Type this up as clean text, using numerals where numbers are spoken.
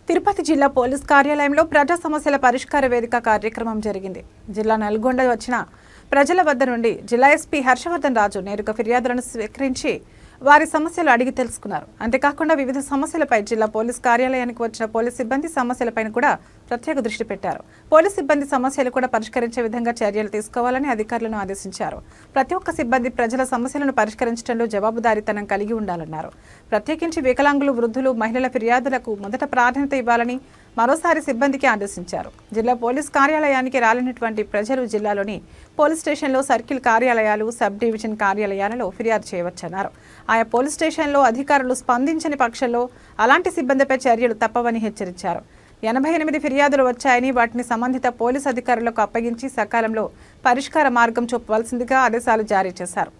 తిరుపతి జిల్లా పోలీస్ కార్యాలయంలో ప్రజా సమస్యల పరిష్కార వేదిక కార్యక్రమం జరిగింది. జిల్లా నల్గొండ వచ్చిన ప్రజల వద్ద నుండి జిల్లా ఎస్పీ హర్షవర్ధన్ రాజు నేరుగా ఫిర్యాదులను స్వీకరించి వారి సమస్యలు అడిగి తెలుసుకున్నారు. అంతేకాకుండా వివిధ సమస్యలపై జిల్లా పోలీస్ కార్యాలయానికి వచ్చిన పోలీస్ సిబ్బంది సమస్యలపైన కూడా ప్రత్యేక దృష్టి పెట్టారు. పోలీస్ సిబ్బంది సమస్యలు కూడా పరిష్కరించే విధంగా చర్యలు తీసుకోవాలని అధికారులను ఆదేశించారు. ప్రతి ఒక్క సిబ్బంది ప్రజల సమస్యలను పరిష్కరించడంలో జవాబుదారీతనం కలిగి ఉండాలన్నారు. ప్రత్యేకించి వికలాంగులు, వృద్ధులు, మహిళల ఫిర్యాదులకు మొదట ప్రాధాన్యత ఇవ్వాలని మరోసారి సిబ్బందికి ఆదేశించారు. జిల్లా పోలీస్ కార్యాలయానికి రాలినటువంటి ప్రజలు జిల్లాలోని పోలీస్ స్టేషన్లో, సర్కిల్ కార్యాలయాలు, సబ్ డివిజన్ కార్యాలయాలలో ఫిర్యాదు చేయవచ్చన్నారు. ఆయా పోలీస్ స్టేషన్లో అధికారులు స్పందించని పక్షంలో అలాంటి సిబ్బందిపై చర్యలు తప్పవని హెచ్చరించారు. 88 ఫిర్యాదులు వచ్చాయని వాటిని సంబంధిత పోలీసు అధికారులకు అప్పగించి సకాలంలో పరిష్కార మార్గం చూపవలసిందిగా ఆదేశాలు జారీ చేశారు.